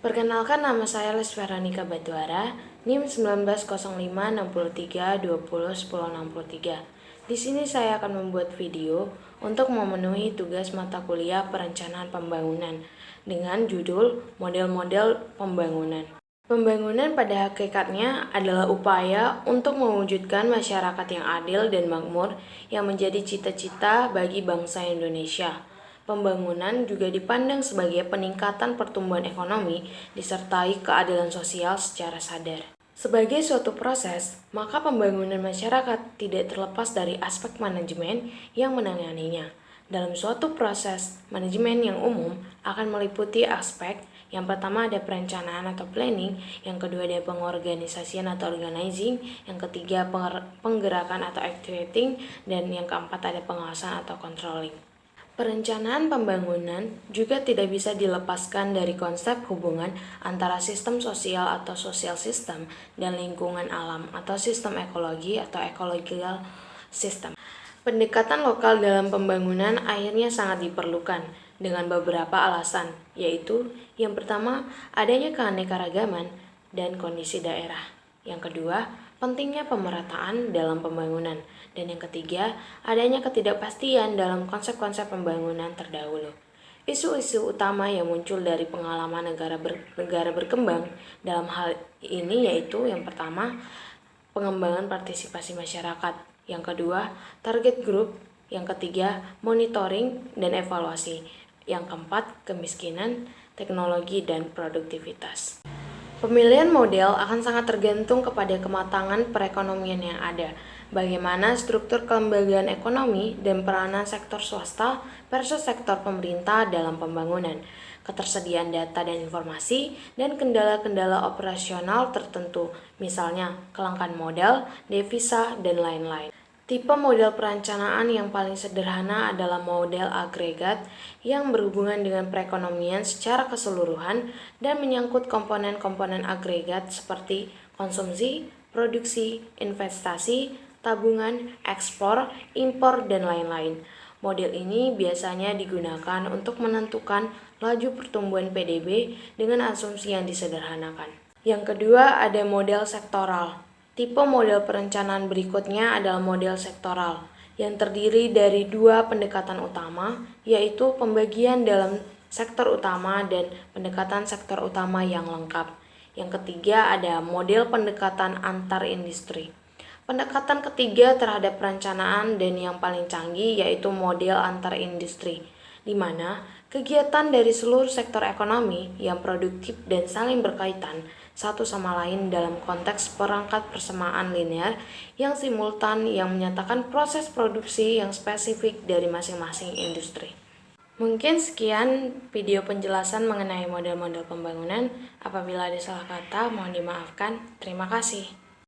Perkenalkan, nama saya Les Veronica Batuara, NIM 190563201063. Di sini saya akan membuat video untuk memenuhi tugas mata kuliah perencanaan pembangunan dengan judul Model-model Pembangunan. Pembangunan pada hakikatnya adalah upaya untuk mewujudkan masyarakat yang adil dan makmur yang menjadi cita-cita bagi bangsa Indonesia. Pembangunan juga dipandang sebagai peningkatan pertumbuhan ekonomi disertai keadilan sosial secara sadar. Sebagai suatu proses, maka pembangunan masyarakat tidak terlepas dari aspek manajemen yang menanganinya. Dalam suatu proses, manajemen yang umum akan meliputi aspek yang pertama ada perencanaan atau planning, yang kedua ada pengorganisasian atau organizing, yang ketiga penggerakan atau activating, dan yang keempat ada pengawasan atau controlling. Perencanaan pembangunan juga tidak bisa dilepaskan dari konsep hubungan antara sistem sosial atau social system dan lingkungan alam atau sistem ekologi atau ecological system. Pendekatan lokal dalam pembangunan akhirnya sangat diperlukan dengan beberapa alasan, yaitu yang pertama, adanya keanekaragaman dan kondisi daerah. Yang kedua, pentingnya pemerataan dalam pembangunan. Dan yang ketiga, adanya ketidakpastian dalam konsep-konsep pembangunan terdahulu. Isu-isu utama yang muncul dari pengalaman negara berkembang dalam hal ini yaitu yang pertama, pengembangan partisipasi masyarakat. Yang kedua, target group. Yang ketiga, monitoring dan evaluasi. Yang keempat, kemiskinan, teknologi, dan produktivitas. Pemilihan model akan sangat tergantung kepada kematangan perekonomian yang ada, bagaimana struktur kelembagaan ekonomi dan peranan sektor swasta versus sektor pemerintah dalam pembangunan, ketersediaan data dan informasi, dan kendala-kendala operasional tertentu, misalnya kelangkaan modal, devisa, dan lain-lain. Tipe model perencanaan yang paling sederhana adalah model agregat yang berhubungan dengan perekonomian secara keseluruhan dan menyangkut komponen-komponen agregat seperti konsumsi, produksi, investasi, tabungan, ekspor, impor, dan lain-lain. Model ini biasanya digunakan untuk menentukan laju pertumbuhan PDB dengan asumsi yang disederhanakan. Yang kedua, ada model sektoral. Tipe model perencanaan berikutnya adalah model sektoral, yang terdiri dari dua pendekatan utama, yaitu pembagian dalam sektor utama dan pendekatan sektor utama yang lengkap. Yang ketiga ada model pendekatan antar industri. Pendekatan ketiga terhadap perencanaan dan yang paling canggih yaitu model antar industri, di mana kegiatan dari seluruh sektor ekonomi yang produktif dan saling berkaitan satu sama lain dalam konteks perangkat persamaan linear yang simultan yang menyatakan proses produksi yang spesifik dari masing-masing industri. Mungkin sekian video penjelasan mengenai model-model pembangunan. Apabila ada salah kata, mohon dimaafkan. Terima kasih.